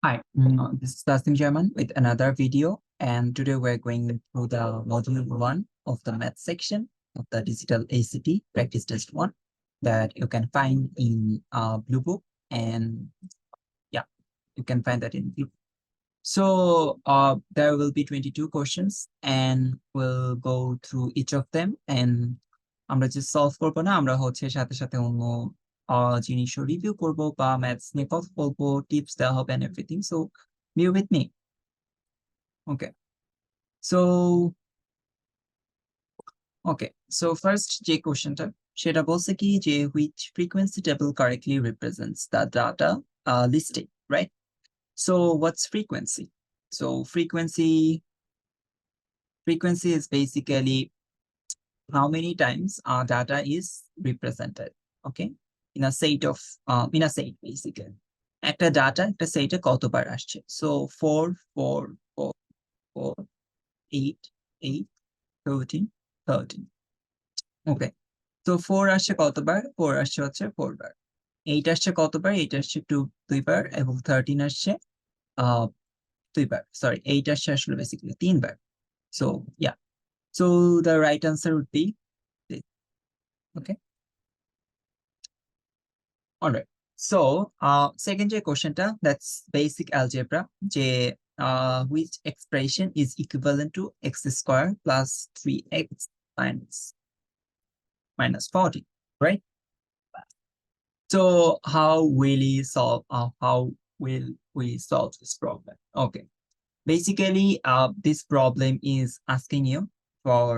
Hi, this is Tasim German with another video, and today we're going through the module 1 of the math section of the digital ACT practice test 1 that you can find in Blue Book, and yeah, you can find that in Blue Book. So there will be 22 questions, and we'll go through each of them, and আমরা যে solve করবো না, আমরা হচ্ছে সাথে সাথে অন্য জিনিসও রিভিউ করবো বা ম্যাথস নিয়ে কথা বলবো, টিপস দেওয়া হবে and everything. So be with me. Okay. So first যে কোশ্চেনটা সেটা বলছে কি যে which frequency table correctly represents the data listed, right? So what's frequency? So frequency is basically how many times our data is represented, okay, in a set of basically একটা data একটা সেটে কতবার আসছে। So 4 4 4 4 8 8 13 13, ওকে। তো 4 আসছে কতবার? 4 আসছে হচ্ছে 4 বার। 8 আসছে কতবার? 8 আসছে 2 বার, এবং 13 আসছে 2 বার। সরি, 8 আসছে আসলে basically 3 bar. So yeah, so the right answer would be this. Okay, all right. So second যে কোশ্চেনটা, that's basic algebra, যে which expression is equivalent to x square plus 3x minus 40, right? So how will we solve this problem? Okay, basically this problem is asking you for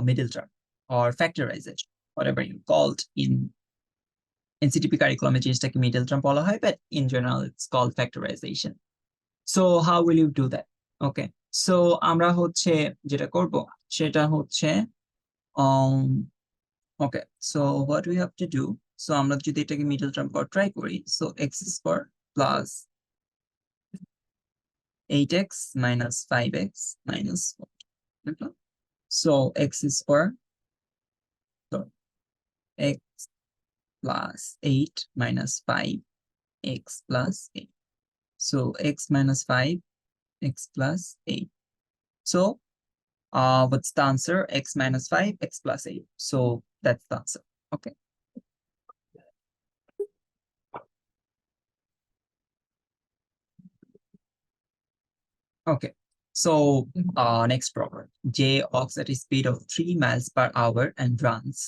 middle term or factorization, whatever you called in NCTP curriculum জিনিসটাকে middle term বলা হয়, but in general it's called factorization. So how will you do that? Okay, so আমরা হচ্ছে যেটা করব সেটা হচ্ছে okay, so what we have to do, so আমরা যদি এটাকে middle term করা ট্রাই করি, so x square plus 8x minus 5x minus 4. Okay? So x square, so x plus 8 minus 5, x plus 8. So x minus 5, x plus 8. So what's the answer? X minus 5, x plus 8. So that's the answer. Okay. Okay. So next problem. J walks at a speed of 3 miles per hour and runs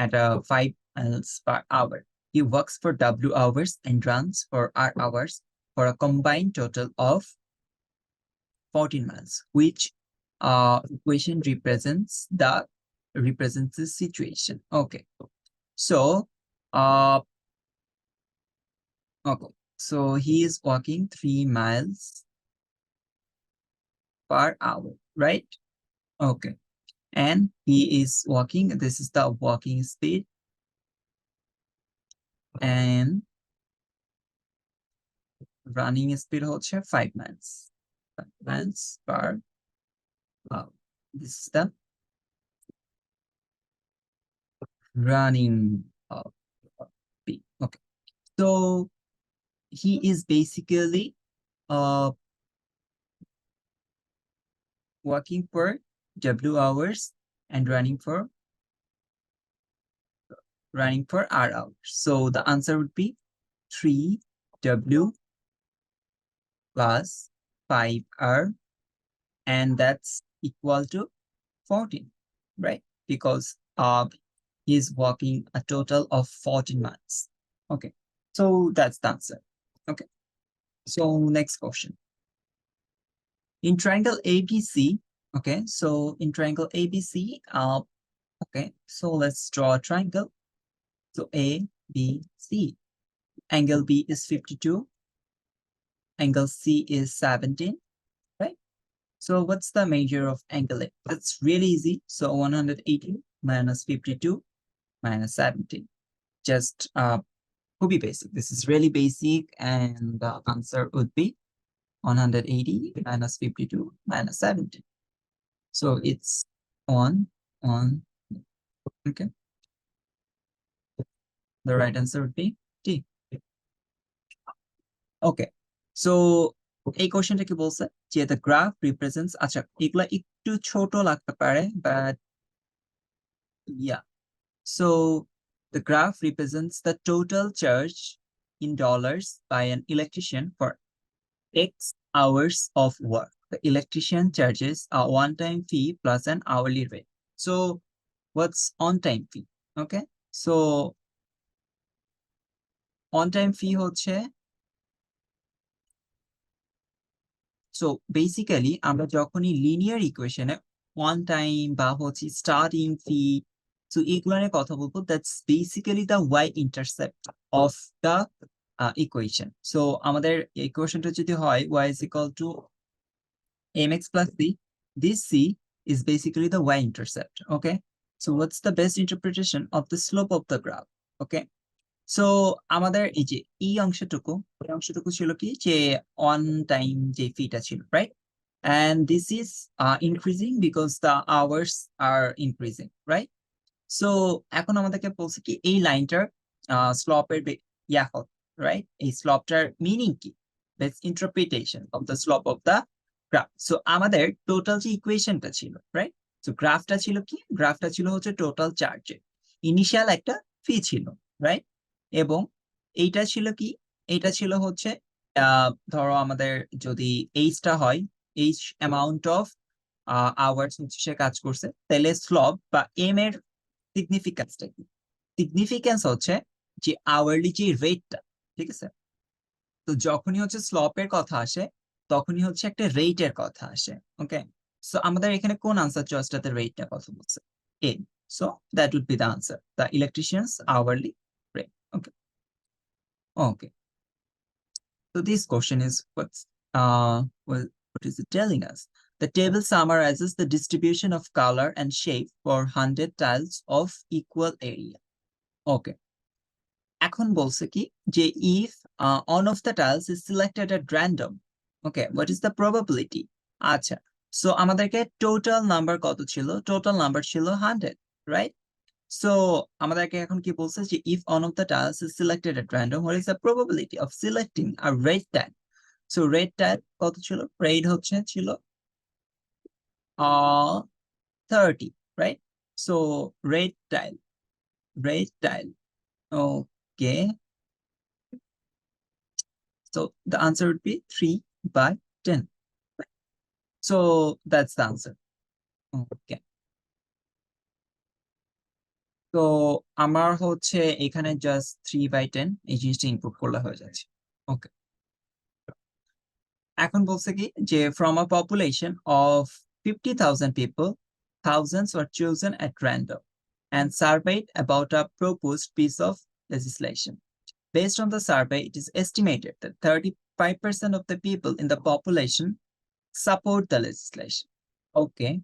at 5 miles per hour. He works for W hours and runs for R hours for a combined total of 14 miles, which equation represents this situation. Okay. So okay. So he is walking 3 miles per hour, right? Okay. And he is walking, this is the walking speed, and running speed হচ্ছে 5 miles. 5 miles per hour. This is the running speed. Okay. So he is basically walking for W hours and running for R hours. So the answer would be 3W plus 5R, and that's equal to 14, right? Because he's walking a total of 14 miles. Okay, so that's the answer. Okay, so next question. In triangle ABC, okay, so in triangle ABC, okay, so let's draw a triangle. So ABC, angle B is 52, angle C is 17, right? So what's the measure of angle A? That's really easy. So 180 minus 52 minus 17. Just খুবই basic. This is really basic, and the answer would be 180 minus 52 minus 17. So it's 1. Okay. The right answer would be D. Okay. So এই কোশ্চেনটা কি বলছে যে the graph represents, আচ্ছা এগুলা একটু ছোট লাগতে পারে but yeah, so the graph represents the total charge in dollars by an electrician for X hours of work. The electrician charges a one-time fee plus an hourly rate. So what's on-time fee? Okay, so on-time fee হচ্ছে, so basically আমরা যখনই linear ইকুয়েশনে one time বা হচ্ছে starting ফি, so এগুলোর কথা বলবো, that's basically the Y intercept of the equation. So আমাদের ইকুয়েশনটা যদি হয় y is equal to mx plus c, this c is basically the y-intercept. Okay, so what's the best interpretation of the slope of the graph? Okay, so আমাদের এই যে এই অংশটুকু ছিল কি যে অন টাইম যে ফিটা ছিল, right? And this is increasing because the hours are increasing, right? So এখন আমাদেরকে বলছে কি এই লাইনটার স্লপের ইয়া রাইট? এই স্লপটার মিনিং কি? That's interpretation of the slope of the graph. So আমাদের টোটাল যে ইকুয়েশনটা ছিল, রাইট? সো গ্রাফটা ছিল কি? গ্রাফটা ছিল হচ্ছে টোটাল চার্জের ইনিশিয়াল একটা ফি ছিল, রাইট? এবং এইটা ছিল কি? এইটা ছিল হচ্ছে ধরো আমাদের যদি এইচটা হয়, এইচ অ্যামাউন্ট অফ আওয়ার্স হচ্ছে সে কাজ করছে, তাহলে স্লপ বা এম এর সিগনিফিকেন্সটা কি? সিগনিফিকেন্স হচ্ছে যে আওয়ারলি যে রেটটা, ঠিক আছে? তো যখনই হচ্ছে স্লপের কথা আসে তখনই হচ্ছে একটা রেটের কথা আসে। ওকে, সো আমাদের এখানে কোন আনসার চয়েসটাতে রেটটা কথা বলছে? Uh, so that would be the answer, the electricians hourly rate. Okay, okay, so this question is well, what is it telling us? The table summarizes the distribution of color and shape for 100 tiles of equal area. Okay, এখন বলছে কি যে if one of the tiles is selected at random, okay, what is the probability? আচ্ছা, so আমাদেরকে total number কত ছিল? Total number ছিল 100, right? So আমাদেরকে এখন কি বলছে যে if one of the tiles is selected at random, what is the probability of selecting a red tile? So red tile কত ছিল? রেড হচ্ছে ছিল 30, right? So red tile, red tile, okay, so the answer would be 3/10. So that's the answer. Okay, তো আমার হচ্ছে এখানে just 3/10 এই জিনিসটা ইনপুট করলে হয়ে যাচ্ছে। ওকে, এখন বলছে কি যে from a population of 50,000 people, thousands were chosen at random and surveyed about a proposed piece of legislation. Based on the survey, it is estimated that 35% of the people in the population support the legislation. Okay,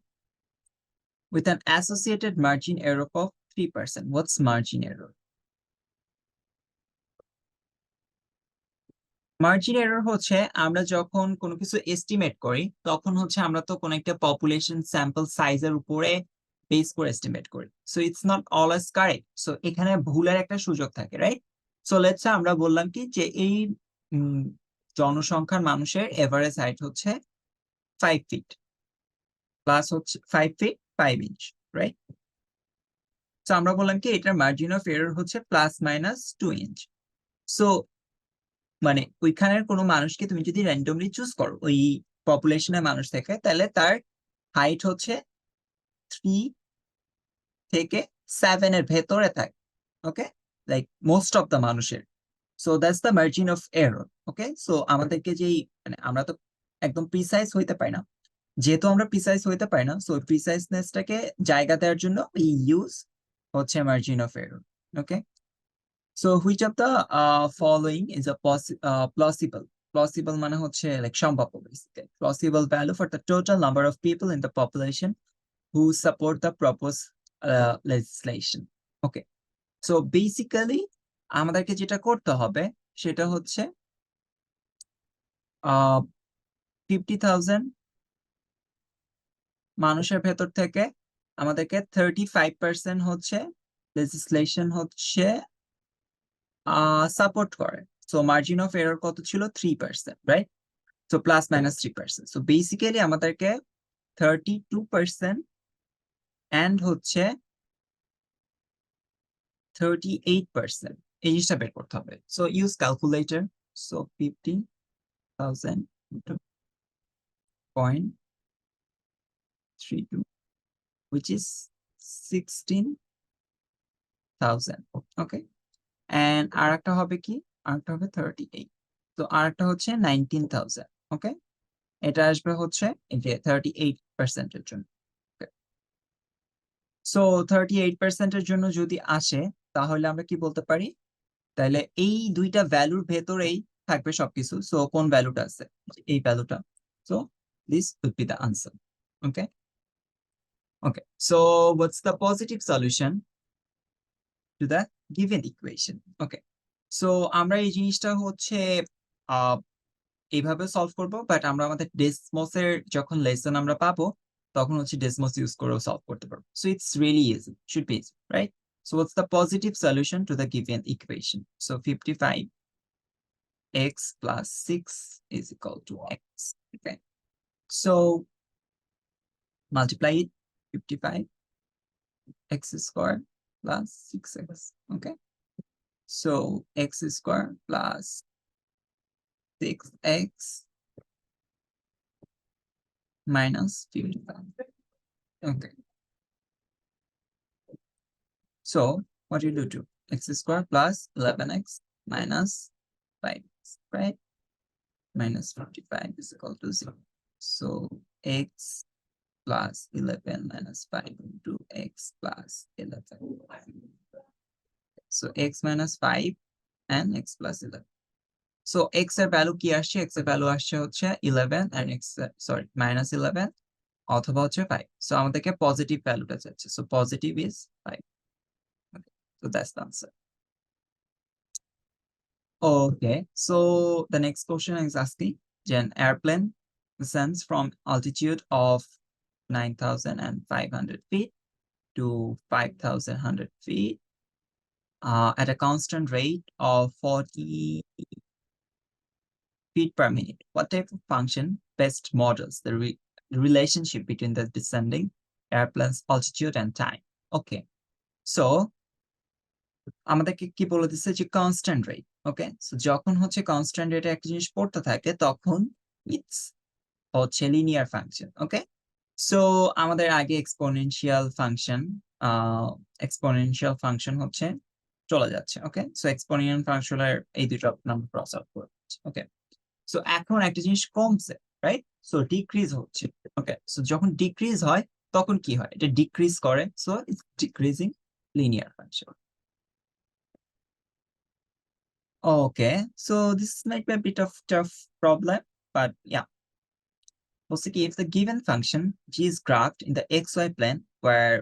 with an associated margin error of 3%. What's margin error? Margin error হচ্ছে আমরা যখন কোনো কিছু estimate করি তখন হচ্ছে আমরা তো কোনো একটা পপুলেশন স্যাম্পল সাইজের উপরে বেস করে এস্টিমেট করি, so it's not always correct, so এখানে ভুলের একটা সুযোগ থাকে, রাইট? সো লেটস আমরা বললাম কি যে এই জনসংখ্যার মানুষের এভারেজ হাইট হচ্ছে 5 ফিট প্লাস হচ্ছে 5 ফিট 5 ইঞ্চ, রাইট? সো আমরা বললাম কি এটার মার্জিন অফ এরর হচ্ছে ±2 ইঞ্চ। সো মানে ওইখানের কোনো মানুষকে তুমি যদি র্যান্ডমলি চুজ করো ওই পপুলেশনের মানুষ থেকে, তাহলে তার হাইট হচ্ছে 3 থেকে 7 এর ভেতরে থাকে। ওকে, লাইক মোস্ট অফ দ্য মানুষের। So that's the margin of error. Okay, so আমাদেরকে যেই মানে আমরা তো একদম প্রিসাইজ হইতে পারি না, যেহেতু আমরা প্রিসাইজ হইতে পারি না, সো প্রিসাইজনেসটাকে জায়গা দেওয়ার জন্য উই ইউজ হচ্ছে margin of error. Okay, so which of the following is a plausible? Plausible মানে হচ্ছে like সম্ভাব্য basically. Plausible value for the total number of people in the population who support the proposed legislation. Okay. So basically আমাদেরকে যেটা করতে হবে সেটা হচ্ছে 50,000 মানুষের ভেতর থেকে আমাদেরকে 35% হচ্ছে লেজিসলেশন হচ্ছে সাপোর্ট করে। সো মার্জিন অফ এরর কত ছিল 3%, right? So plus minus 3%। So basically আমাদেরকে 32% এন্ড হচ্ছে 38% এই জিনিসটা বের করতে হবে। So use calculator. সো 50,000 into 0.32, which is 16,000. Okay, and আর একটা হবে কি, আর একটা হবে 38। তো আর একটা হচ্ছে 19,000। ওকে, এটা আসবে হচ্ছে এই যে 38% এর জন্য। সো 38% এর জন্য যদি আসে তাহলে আমরা কি বলতে পারি, তাহলে এই দুইটা ভ্যালুর ভেতরেই থাকবে সবকিছু। সো কোন ভ্যালুটা আছে, এই ভ্যালুটা। So this would be the answer. Okay, okay, so what's the positive solution to the given equation? Okay, so আমরা এই জিনিসটা হচ্ছে এইভাবে সলভ করব, বাট আমরা আমাদের ডেসমসের যখন লেসন আমরা পাবো তখন হচ্ছে ডেসমস ইউজ করেও সলভ করতে পারবো। So it's really easy, should be easy, right? So what's the positive solution to the given equation? So 55x plus 6 is equal to x. Okay. So multiply it, 55x square plus 6x. Okay. So x square plus 6x minus 55. Okay. So what you do to x square plus 11x minus 5x, right? Minus 55 is equal to 0. So x plus 11 minus 5 into x plus 11. So x minus 5 and x plus 11. So x এর ভ্যালু কি আসছে, x এর value আসছে হচ্ছে 11 and x sorry minus 11 অথবা হচ্ছে 5। So আমাদেরকে পজিটিভ ভ্যালুটা চাচ্ছে, so positive is 5. Okay. So that's the answer. Okay, so the next question is asking, an airplane descends from altitude of 9,500 feet to 5,100 feet at a constant rate of 40 feet per minute. What type of function best models the relationship between the descending airplane's altitude and time? Okay, so আমাদেরকে কি বলে দিচ্ছে যে constant rate. ওকে, so যখন হচ্ছে constant রেটে একটা জিনিস পড়তে থাকে তখন ইটস হচ্ছে লিনিয়ার ফাংশন। ওকে, সো আমাদের আগে এক্সপোনেনশিয়াল ফাংশন হচ্ছে চলে যাচ্ছে। ওকে, সো এক্সপোনেনশিয়াল ফাংশনের এই দুটো নাম্বার ক্রস আউট করে। ওকে, সো এখন একটা জিনিস কমছে, রাইট? সো ডিক্রিজ হচ্ছে। ওকে, সো যখন ডিক্রিজ হয় তখন কি হয়, এটা ডিক্রিজ করে, so it's decreasing linear function. Okay, so this might be a bit of tough problem, but yeah. Basically, if the given function g is graphed in the xy plane where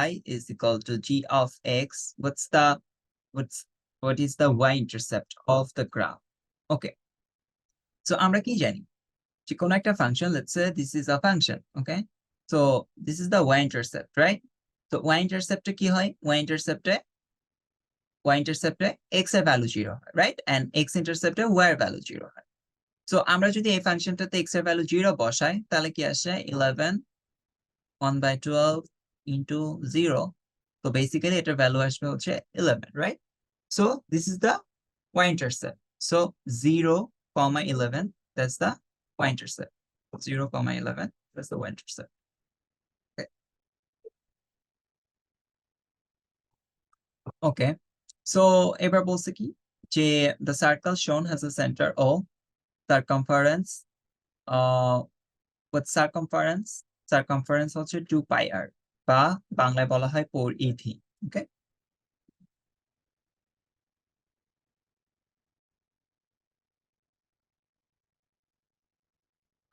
y is equal to g of x, what is the y-intercept of the graph? Okay, so আমরা কি জানি যে কোনো একটা function, let's say this is a function, okay? So this is the y-intercept, right? So y-intercept কি হয়? y-intercept x এর value 0 হয়, right? And x-intercept y এর ভ্যালু 0 হয়। সো আমরা যদি এই ফাংশনটাতে x এর ভ্যালু 0 বসাই তাহলে কি আসে 11 1/12 into 0। তো বেসিক্যালি এটার ভ্যালু আসবে হচ্ছে 11, right? So this is the y-intercept। So 0, 11, that's the y-intercept। 0, 11, that's the y-intercept। Okay, so এবার বলছে কি যে the circle shown has a center O, circumference with circumference হচ্ছে 2 pi r বা বাংলায় বলা হয় 4 EV। ওকে,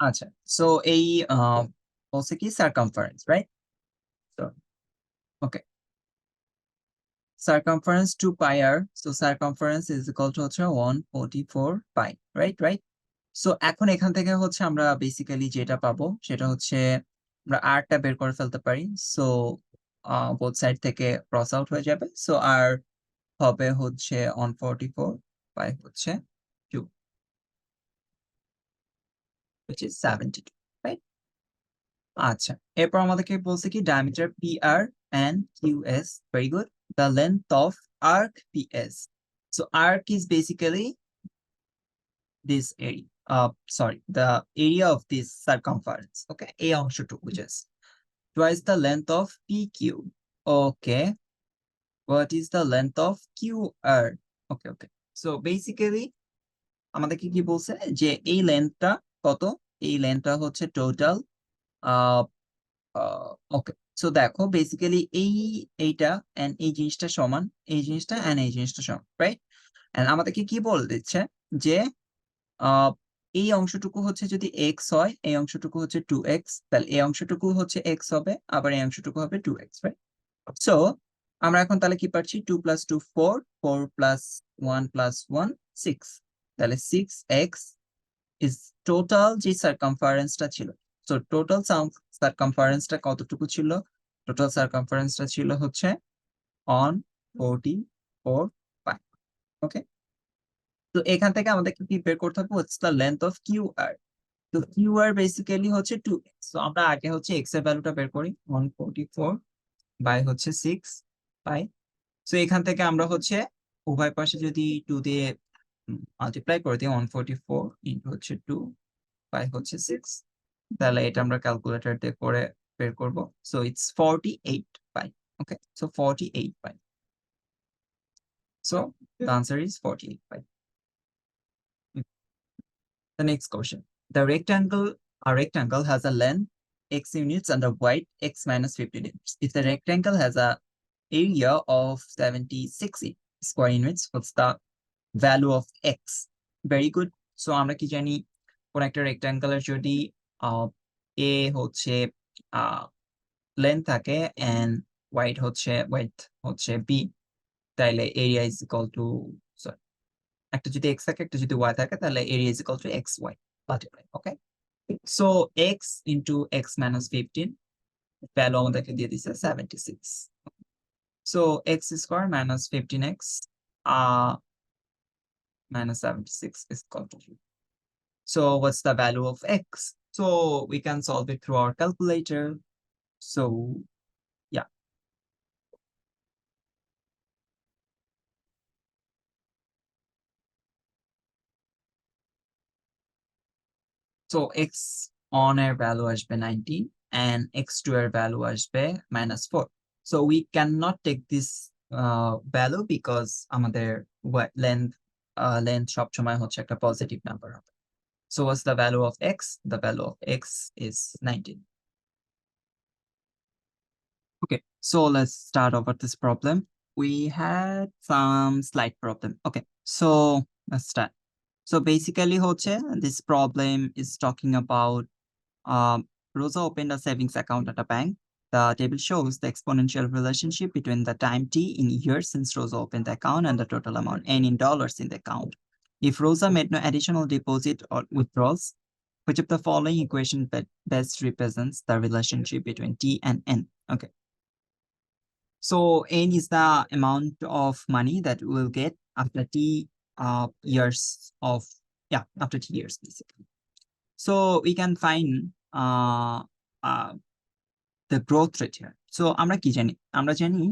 আচ্ছা, সো এই বলছে কি circumference, right? So okay, circumference 2 pi r, so circumference is equal to হচ্ছে 144 pi, রাইট? সো এখন এখান থেকে হচ্ছে আমরা বেসিক্যালি যেটা পাবো সেটা হচ্ছে আমরা আরটা বের করে ফেলতে পারি। সো বোথ সাইড থেকে ক্রস আউট হয়ে যাবে, সো আর হবে হচ্ছে 144 বাই হচ্ছে which is 72, right? আচ্ছা, এরপর আমাদেরকে বলছে কি diameter PR and QS, very good. The length of arc PS. So arc is basically this area. Sorry, the area of this circumference. Okay, এই অংশটুকু just twice the length of PQ. Okay, what is the length of QR? Okay, okay. So basically আমাদেরকে কি বলছে যে এই লেন্থটা কত? এই লেন্থটা হচ্ছে টোটাল ওকে। সো দেখো বেসিক্যালি এইটা এন্ড এই জিনিসটা সমান, এই জিনিসটা এন্ড এই জিনিসটা সমান, রাইট? এন্ড আমাদেরকে কি বলে দিচ্ছে যে আহ, এই অংশটুকু হচ্ছে যদি এক্স হয়, এই অংশটুকু হচ্ছে 2x, তাহলে এই অংশটুকু হচ্ছে এক্স হবে, আবার এই অংশটুকু হবে 2x, রাইট? সো আমরা এখন তাহলে কি পাচ্ছি? 2 + 2 4, 4 + 1 + 1 6, তাহলে 6x ইজ টোটাল যে সার্কামফারেন্সটা ছিল। সো টোটাল সার্কামফারেন্সটা কতটুকু ছিল? টোটাল সার্কামফারেন্সটা ছিল হচ্ছে 144 পাই। ওকে, তো এখান থেকে আমাদের কি বের করতে হবে? What's the length of QR. তো কিউআর বেসিক্যালি হচ্ছে 2x। সো আমরা আগে হচ্ছে x এর ভ্যালুটা বের করি, 144 বাই হচ্ছে 6 পাই। সো এখান থেকে আমরা হচ্ছে উভয় পাশে যদি 2 দিয়ে মাল্টিপ্লাই করে দিই, 144 ইন্টু হচ্ছে 2 বাই হচ্ছে 6, তাহলে এটা আমরা ক্যালকুলেটর দিয়ে করে বের করব। So it's 48 pi. Okay, so 48 pi. So the answer is 48 pi. The next question. A rectangle has a length x units and a width x minus 50 units. If the rectangle has a area of 76 square units, what's the value of x? Very good. So আমরা কি জানি, কোন একটা রেক্ট্যাঙ্গেলের যদি a হচ্ছে length থাকে and wide হচ্ছে b, তাইলে এরিয়া ইজ ইকুয়াল টু, একটা যদি x থাকে একটা যদি y থাকে, তাহলে area is equal two xy multiply. Okay, so x into x minus 15 value আমাদেরকে দিয়ে দিছে 76। So x square minus 15x minus 76 is equal to 2. So what's the value of x? So we can solve it through our calculator. So yeah, so x1 এর value আসবে 19 and x2 এর value আসবে -4. So we cannot take this value because আমাদের length সবসময় হচ্ছে একটা positive number হবে। So what's the value of x? The value of x is 19. Okay, so let's start over this problem. We had some slight problem. Okay, so let's start. So basically হচ্ছে this problem is talking about Rosa opened a savings account at a bank. The table shows the exponential relationship between the time t in years since Rosa opened the account and the total amount n in dollars in the account. If Rosa made no additional deposit or withdrawals, which of the following equation best represents the relationship between t and n? Okay. So n is the amount of money that we'll get after t years of, yeah, after t years basically. So we can find the growth rate here. So আমরা কি জানি? আমরা জানি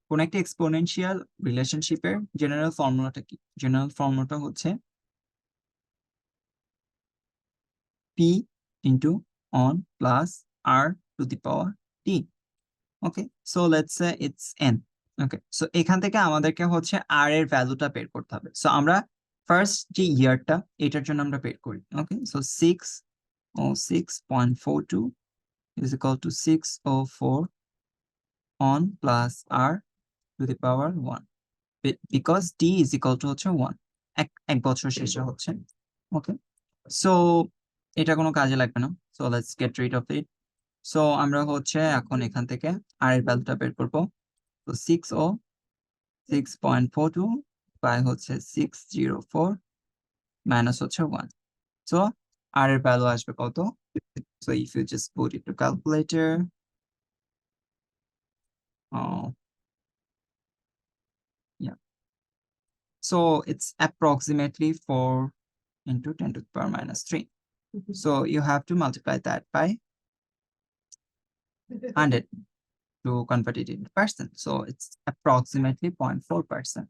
কোন একটা exponential রিলেশনশিপের general ফর্মুলাটা কি? জেনারেল ফর্মুলাটা হচ্ছে p into on plus r to the power t. Okay, so let's say it's n। Okay, so এখান থেকে আমাদেরকে হচ্ছে r এর ভ্যালুটা বের করতে হবে। সো আমরা ফার্স্ট যে ইয়ারটা এটার জন্য আমরা বের করি। ওকে, so 606.42 is equal to 604 on plus r to the power 1, because t is equal to হচ্ছে 1, এক বছর শেষে হচ্ছে। ওকে, সো এটা কোনো কাজে লাগবে না। So let's get rid of it. So আমরা হচ্ছে এখন এখান থেকে r এর ভ্যালুটা বের করবো। তো 606.42 বাই হচ্ছে 604 মাইনাস হচ্ছে 1। সো r এর ভ্যালু আসবে কত? So if you just put it to calculator, yeah, so it's approximately 4 into 10 to the power minus 3. So you have to multiply that by 100 to convert it into percent. So it's approximately 0.4%.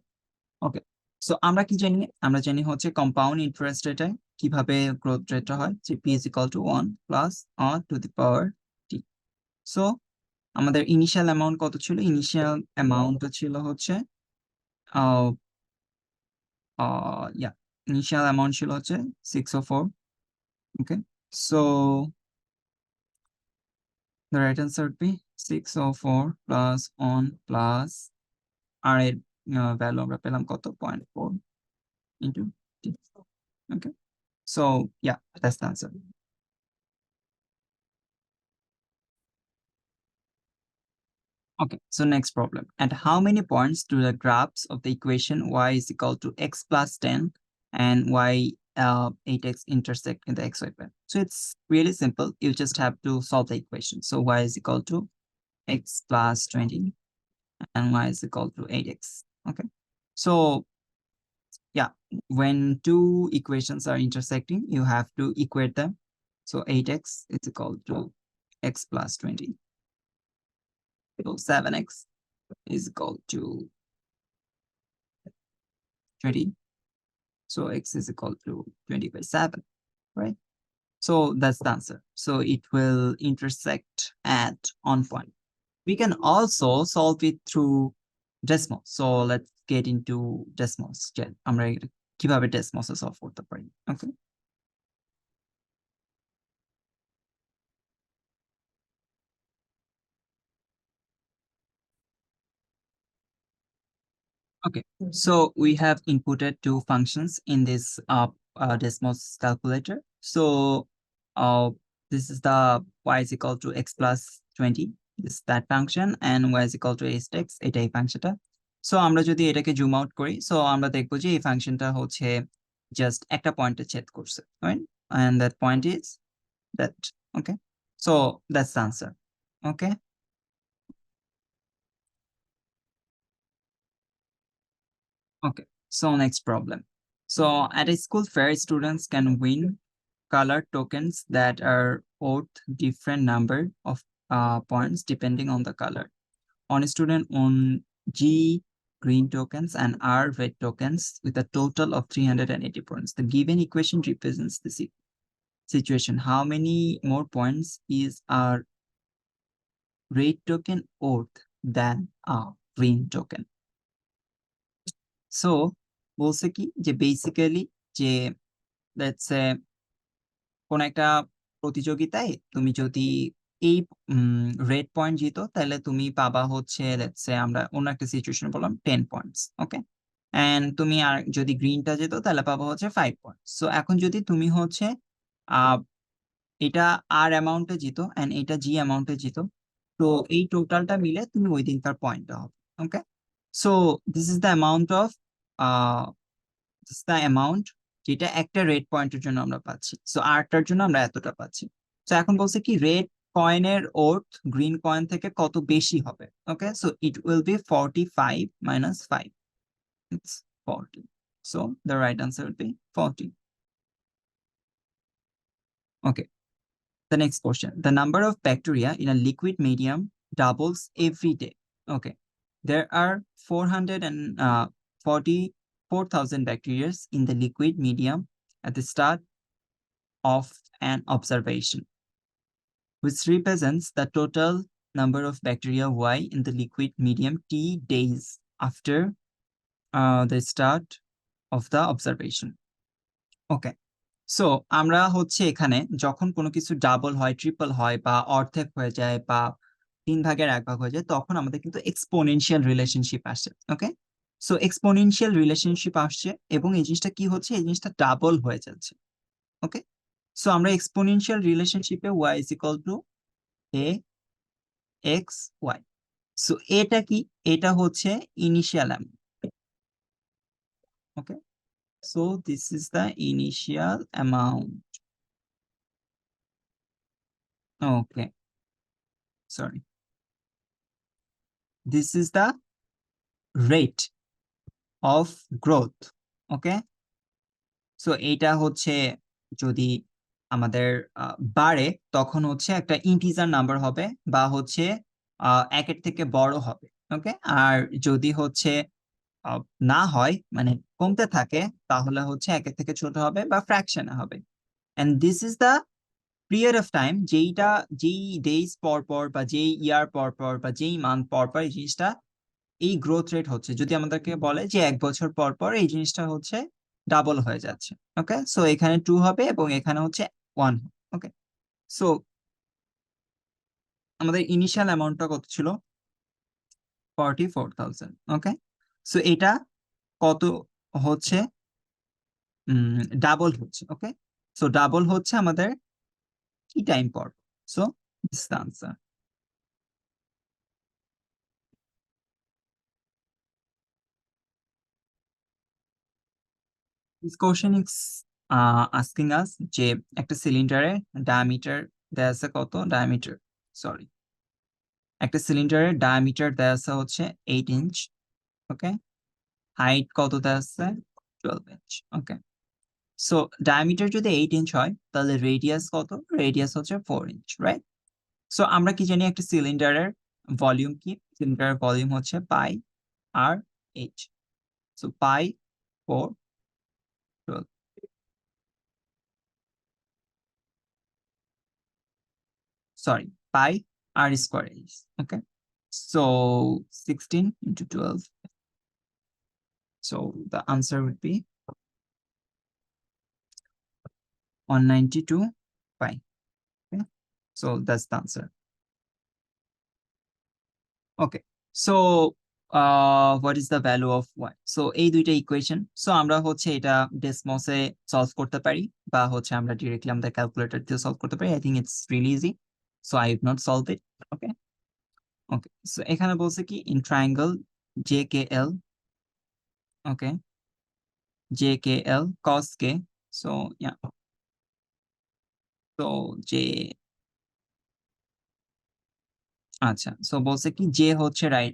Okay, so আমরা কি জানি? আমরা জানি হচ্ছে compound interest রেটে কিভাবে growth রেটটা হয়, যে p is equal to 1 plus r to the power t. So আমাদের ইনিশিয়াল অ্যামাউন্ট কত ছিল? ইনিশিয়াল অ্যামাউন্ট ছিল হচ্ছে ইয়া ইনিশিয়াল অ্যামাউন্ট ছিল হচ্ছে 604. ওকে, so the right answer would be 604 plus 1 plus r এর ভ্যালু আমরা পেলাম কত? 0.4 into t. Okay, so yeah, that's the answer. Okay, so next problem. At how many points do the graphs of the equation y is equal to x plus 10 and y 8x intersect in the xy plane? So it's really simple. You just have to solve the equation. So y is equal to x plus 20 and y is equal to 8x. Okay, so yeah, when two equations are intersecting, you have to equate them. So 8x is equal to x plus 20. So 7x is equal to 20. So x is equal to 20 by 7, right? So that's the answer. So it will intersect at on point. We can also solve it through Desmos. So let's get into Desmos. আমরা কিভাবে Desmos solve করতে পারি? Okay. Okay, so we have inputted two functions in this Desmos calculator. So uh, this is the y is equal to x plus 20, this is that function, and y is equal to x, এটাই ফাংশনটা। So আমরা যদি এটাকে zoom out করি, so আমরা দেখবো যে এই ফাংশনটা হচ্ছে জাস্ট একটা পয়েন্টে ছেদ করছে, right? And that point is that. Okay, so that's the answer. Okay. Okay, so next problem. So at a school fair, students can win color tokens that are worth different number of points depending on the color. One student own G green tokens and R red tokens with a total of 380 points. The given equation represents the situation. How many more points is a red token worth than a green token? So বলছে কি যে basically যে let's say কোন একটা প্রতিযোগিতায় তুমি যদি এই রেড পয়েন্ট জিতো, তাহলে তুমি পাবা হচ্ছে লেটস সে আমরা অন্য একটা সিচুয়েশন বললাম 10 পয়েন্টস। ওকে, এন্ড তুমি আর যদি গ্রিনটা যেত তাহলে পাবা হচ্ছে 5 পয়েন্টস। সো এখন যদি তুমি হচ্ছে এটা আর অ্যামাউন্টে জিতো এন্ড এটা জি অ্যামাউন্টে জিতো, তো এই টোটালটা মিলে তুমি ওই দিনকার পয়েন্টটা হবে। Okay, so this is the amount of amount যেটা একটা রেড পয়েন্টের জন্য আমরা পাচ্ছি। সো আরটার জন্য আমরা এতটা পাচ্ছি। সো এখন বলছে কি রেড কয়েনের ওর্থ গ্রিন কয়েন থেকে কত বেশি হবে। Okay, so it will be 45 minus 5. It's 40. So the right answer would be 40. Okay, the next question. The number of bacteria in a liquid medium doubles every day. Okay, there are 444,000 bacteria in the liquid medium at the start of an observation, which represents the total number of bacteria y in the liquid medium t days after the start of the observation. Okay, so আমরা হচ্ছে এখানে যখন কোনো কিছু double হয়, triple হয় বা অর্ধেক হয়ে যায় বা 3/1 হয়ে যায়, তখন আমাদের কিন্তু এক্সপোনেনশিয়াল রিলেশনশিপ আসে। ওকে, সো এক্সপোনেনশিয়াল রিলেশনশিপ আসছে এবং এই জিনিসটা কি হচ্ছে, এই জিনিসটা ডাবল হয়ে যাচ্ছে। ওকে, সো আমরা এক্সপোনেনশিয়াল রিলেশনশিপে y is equal to a x y. So এটা কি? এটা হচ্ছে initial amount. Okay, so this is the initial amount. Okay, sorry, this is the rate of growth. Okay, so এটা হচ্ছে যদি আমাদের বাড়ে, তখন হচ্ছে একটা ইন্টিজার নাম্বার হবে বা হচ্ছে একের থেকে বড় হবে। ওকে, আর যদি হচ্ছে আহ, না হয়, মানে কমতে থাকে, তাহলে হচ্ছে একের থেকে ছোট হবে বা ফ্র্যাকশনে হবে। And this is the period of time, যেই ডেজ পর পর বা যেই ইয়ার পর পর বা যেই মান্থ পর পর এই জিনিসটা, এই গ্রোথ রেট হচ্ছে, যদি আমাদেরকে বলে যে 1 বছর পর পর এই জিনিসটা হচ্ছে ডাবল হয়ে যাচ্ছে। ওকে, সো এখানে 2 হবে এবং এখানে হচ্ছে 1 হবে। ওকে, সো আমাদের ইনিশিয়াল অ্যামাউন্টটা কত ছিল? 44,000। ওকে, সো এটা কত হচ্ছে? ডাবল হচ্ছে। ওকে, সো ডাবল হচ্ছে আমাদের কি টাইম পর? So this the answer. This question is asking us যে একটা সিলিন্ডারের ডায়ামিটার দেয়া আছে কত? ডায়ামিটার, সরি, একটা সিলিন্ডারের ডায়ামিটার দেয়া আছে হচ্ছে 8 ইঞ্চ। ওকে, হাইট কত দেয়া আছে? 12 ইঞ্চ। ওকে, সো ডায়ামিটার যদি 8 ইঞ্চ হয়, তাহলে রেডিয়াস কত? রেডিয়াস হচ্ছে 4 ইঞ্চ, রাইট? সো আমরা কি জানি একটা সিলিন্ডারের ভলিউম কি? সিলিন্ডারের ভলিউম হচ্ছে পাই আর H. So pi 4, 12, sorry, pi R square H. Okay, so 16 into 12. So the answer would be 192 pi. Okay, so that's the answer. Okay, so what is the value of y? So এই দুইটা equation, so আমরা হচ্ছে এটা ডেসমসে solve করতে পারি বা হচ্ছে আমরা ডিরেক্টলি আমাদের ক্যালকুলেটর দিয়ে সলভ করতে পারি। I think it's really easy, so I would not solve it. Okay, okay, so এখানে বলছে কি in triangle J K L. Okay, J K L cos K, so yeah, তো জে, আচ্ছা, so বলছে কি যে হচ্ছে right,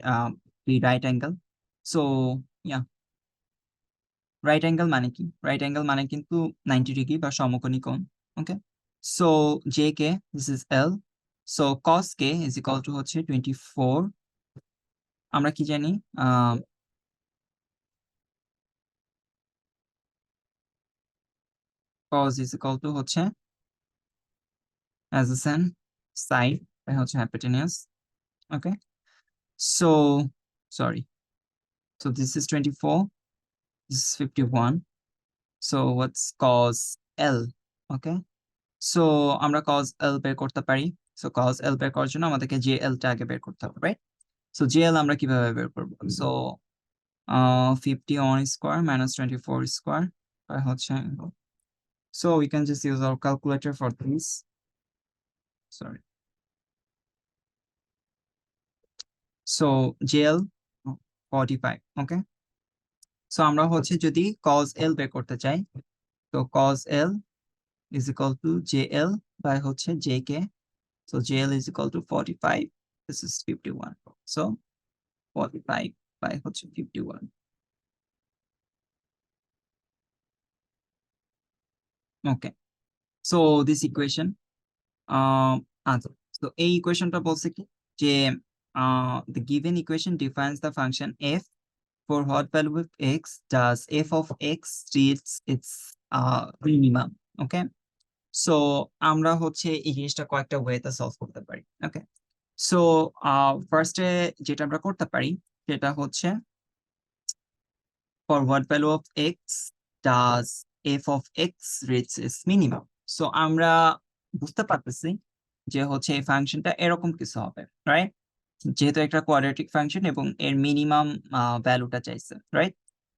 right angle. So yeah, right angle মানে কি? রাইট অ্যাঙ্গেল মানে কিন্তু 90 ডিগ্রি বা সমকোণী কোণ। Okay, so J K, this is L, so cos K is equal to হচ্ছে 24। আমরা কি জানি? কস ইজ ইকুয়াল টু হচ্ছে অ্যাডজেসেন্ট সাইড হচ্ছে hypotenuse. Okay, so sorry, so this is 24, this is 51, so what's cos L? Okay, so আমরা cos L বের করতে পারি। সো কজ এল বের করার জন্য আমাদেরকে জে এলটা আগে বের করতে হবে, রাইট? সো জে এল আমরা কিভাবে বের করবো? সো 51 স্কোয়ার মাইনাস 24 স্কোয়ার হচ্ছে, so we can just use our calculator for this. Sorry, so J L 45। Okay, so আমরা হচ্ছে যদি কজ এল বের করতে চাই, তো cos L is equal to J L by হচ্ছে J K. So JL is equal to 45. This is 51. So 45 by হচ্ছে 51. Okay. So this equation, answer. So এই ইকুয়েশনটা বলছে কি যে the given equation defines the function f for what value of x does f of x reach its minimum. Okay. So আমরা হচ্ছে এই জিনিসটা কয়েকটা ওয়েতে সলভ করতে পারি। ওকে, সো ফার্স্টে যেটা আমরা করতে পারি সেটা হচ্ছে for what value of x does f of x reach its minimum? So আমরা বুঝতে পারতেছি যে হচ্ছে এই ফাংশনটা এরকম কিছু হবে, রাইট? যেহেতু একটা কোয়াড্রেটিক ফাংশন এবং এর মিনিমাম ভ্যালুটা চাইছে, রাইট?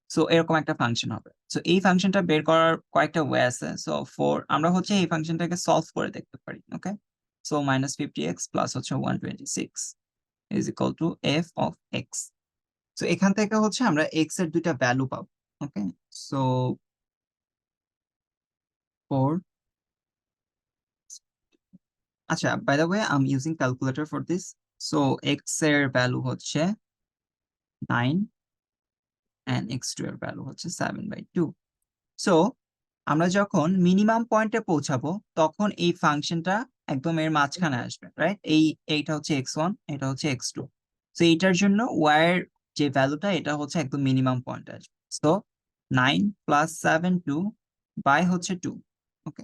সো এরকম একটা ফাংশন হবে। সো এই ফাংশনটা বের করার কয়েকটা ওয়ে আছে। সো আমরা হচ্ছে এই ফাংশনটাকে সলভ করে দেখতে পারি। ওকে, সো -50x প্লাস হচ্ছে 126 is equal two F of x. তো এখান থেকে হচ্ছে আমরা এক্স এর দুইটা ভ্যালু পাবো। ওকে, সো 4, আচ্ছা, by the way I am using calculator for this. So X এর ভ্যালু হচ্ছে 9 এন্ড এক্স টু এর ভ্যালু হচ্ছে 7/2। সো আমরা যখন মিনিমাম পয়েন্টে পৌঁছাবো তখন এই ফাংশনটা একদম এর মাঝখানে আসবে, রাইট? এইটা হচ্ছে x1, এটা হচ্ছে x2। সো এইটার জন্য y এর যে ভ্যালুটা এটা হচ্ছে একদম মিনিমাম পয়েন্ট আসবে। সো 9 + 7 2 বাই হচ্ছে 2। ওকে,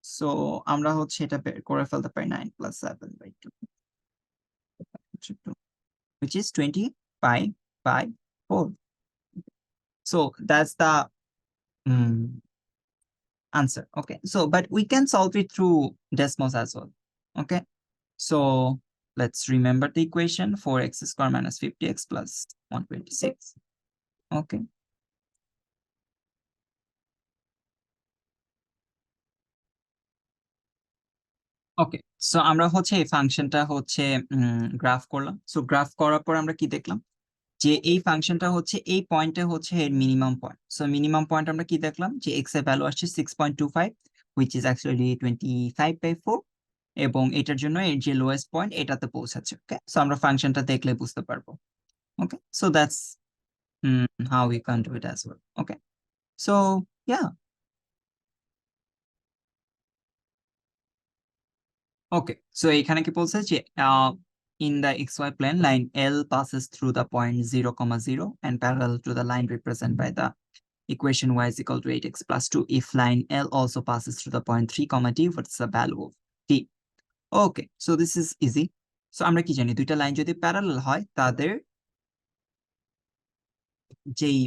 সো আমরা হচ্ছে এটা বের করে ফেলতে পারি 9 + 7 বাই 2 হচ্ছে 2, which is 25 by 4. So that's the answer. Okay, so but we can solve it through decimals as well. Okay, so let's remember the equation: 4x square minus 50x plus 126. Okay, okay, so আমরা হচ্ছে এই ফাংশনটা হচ্ছে graph করলাম। So graph করার পর আমরা কি দেখলাম যে এই ফাংশনটা হচ্ছে এই পয়েন্টে হচ্ছে এর minimum point. So minimum point আমরা কি দেখলাম যে এক্স এর ভ্যালু আসছে 6.25, হুইচ ইজ অ্যাকচুয়ালি 25/4, এবং এটার জন্য এর যে লোয়েস্ট পয়েন্ট এটাতে পৌঁছাচ্ছে। ওকে, সো আমরা ফাংশনটা দেখলে বুঝতে পারবো। Okay, so that's how we can do it as well. Okay, so yeah, okay, so এখানে কি বলছে যে in the xy plane line L passes through the point 0, 0 and parallel to the line represented by the equation y is equal to 8x plus 2 if line L also passes through the point 3, D. What's the value of D? Okay, so this is easy. So আমরা কি জানি দুইটা line যদি parallel হয় তাদের যেই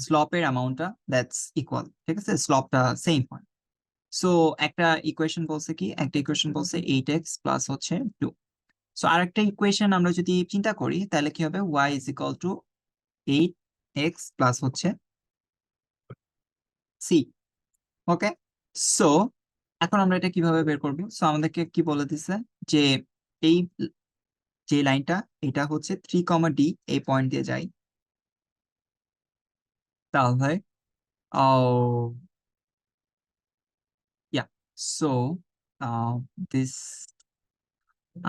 স্লপের অ্যামাউন্টটা that's equal, ঠিক আছে, স্লপটা সেম হয়। সো একটা ইকুয়েশন বলছে 8x প্লাস হচ্ছে 2। সো আরেকটা ইকুয়েশন আমরা যদি চিন্তা করি তাহলে কি হবে, y is equal to 8x plus হচ্ছে c। ওকে, সো এখন আমরা এটা কিভাবে বের করব? সো আমাদেরকে কি বলে দিছে যে এই যে লাইনটা এটা হচ্ছে 3, D এই পয়েন্ট দিয়ে যায়, তাহলে ও ইয়া, সো দিস,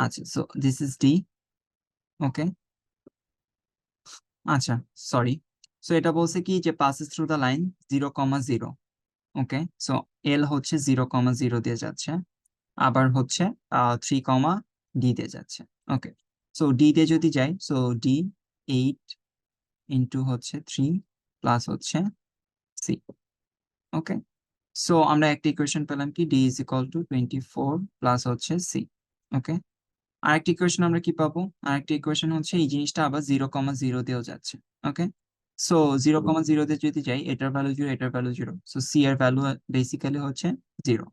আচ্ছা, so this is D। Okay, আচ্ছা, সরি। সো এটা বলছে কি যে passes through the line 0, 0। Okay, so L হচ্ছে 0, 0 দিয়ে যাচ্ছে, আবার হচ্ছে 3, D দিয়ে যাচ্ছে। ওকে, সো ডি দিয়ে যদি যাই, সো ডি 8 ইন্টু হচ্ছে 3 প্লাস হচ্ছে সি। ওকে, সো আমরা একটা ইকুয়েশন পেলাম কি D is equal two 24 plus হচ্ছে সি। ওকে, আরেকটা ইকুয়েশন আমরা কি পাবো? আরেকটা ইকুয়েশন হচ্ছে এই জিনিসটা আবার 0, 0 দিয়েও যাচ্ছে। ওকে, সো 0, 0 দিয়ে যদি যাই এটার ভ্যালু 0, এটার ভ্যালু 0, সো সি এর ভ্যালু বেসিক্যালি হচ্ছে 0।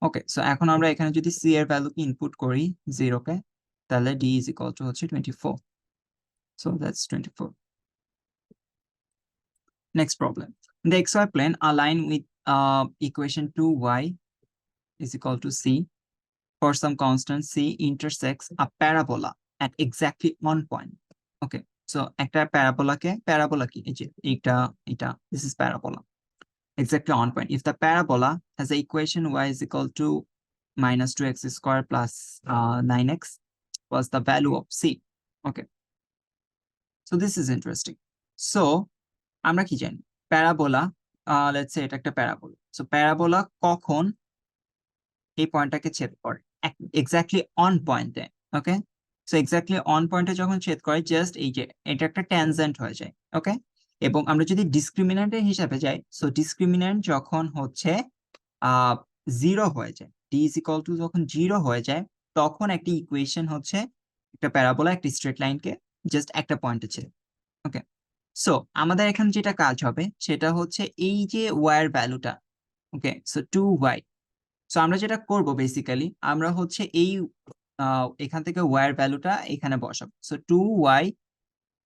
ওকে, সো এখন আমরা এখানে যদি সি এর ভ্যালুকে ইনপুট করি 0 কে, তাহলে ডি ইজ ইকুয়াল টু হচ্ছে 24। So that's 24। Next problem. In the xy plane, a line with equation 2y is equal to c for some constant c intersects a parabola at exactly one point. Okay, so একটা parabola কি, এই যে এটা this is parabola exactly on point. If the parabola has the equation y is equal to minus 2x square plus 9x, was the value of c. Okay, so this is interesting. So আমরা কি জানি parabola, let's say এটা একটা parabola. So parabola কখন এই পয়েন্টটাকে ছেদ করে? Exactly on পয়েন্টে। ওকে, সো এক্স্যাক্টলি অন পয়েন্টে যখন ছেদ করে জাস্ট এই যে এটা একটা ট্যানজেন্ট হয়ে যায়। ওকে, এবং আমরা যদি ডিসক্রিমিন্যান্টের হিসাবে যাই, সো ডিসক্রিমিন্যান্ট যখন হচ্ছে 0 হয়ে যায়, ডি ইজ ইকুয়াল টু যখন 0 হয়ে যায়, তখন একটা ইকুয়েশন হচ্ছে একটা প্যারাবোলা একটা স্ট্রেট লাইনকে জাস্ট একটা পয়েন্টে ছেদ। ওকে, সো আমাদের এখানে যেটা কাজ হবে সেটা হচ্ছে এই যে ওয়াই এর ভ্যালুটা। ওকে, সো 2y। সো আমরা যেটা করব বেসিক্যালি আমরা হচ্ছে এই এখান থেকে ওয়াই এর ভ্যালুটা এখানে বসাবো। সো 2y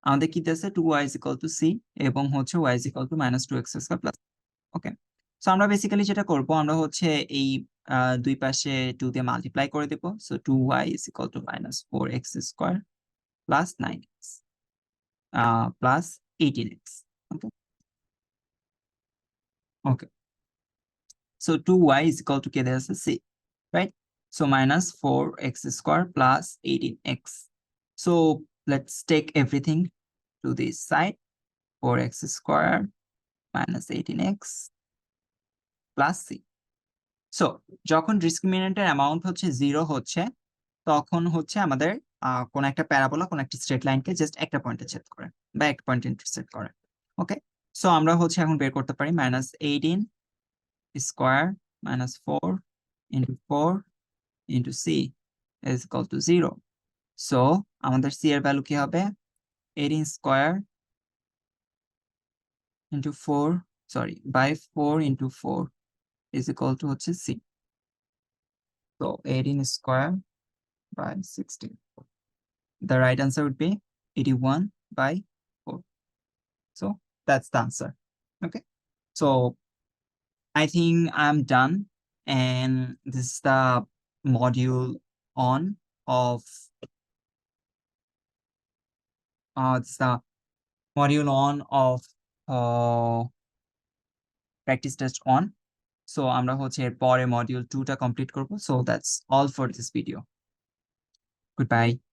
আমাদের কি দিয়েছে, 2y is equal two c, এবং হচ্ছে y is equal to minus 2x square plus. Okay, so আমরা বেসিক্যালি যেটা করব আমরা হচ্ছে এই দুই পাশে 2 দিয়ে মাল্টিপ্লাই করে দেব। So 2y is equal to minus 4x square plus 9x plus 18x। Okay, okay, so 2y is equal to k, there's a c, right? So minus 4x square plus 18x. So let's take everything to this side. 4x square minus 18x plus C. So যখন ডিসক্রিমিনেন্টের amount হচ্ছে 0 হচ্ছে, তখন হচ্ছে আমাদের কোন একটা parabola কোন একটা স্ট্রেট লাইনকে জাস্ট একটা পয়েন্টে ছেদ করে বা একটা পয়েন্টে ইন্টারসেক্ট করে। ওকে, সো আমরা হচ্ছে এখন বের করতে পারি -18 square -4 into 4 into C is equal to 0। So আমাদের সি এর ভ্যালু কি হবে? 18 square into 4, sorry, by 4 into 4 is equal to হচ্ছে সি। তো 18 square by 16. The right answer would be 81 by 4. So that's the answer. Okay. So I think I'm done. And this is the module on of it's the module on of practice test on. So আমরা হচ্ছে এর পরে module 2 টা complete করব. So that's all for this video. Goodbye.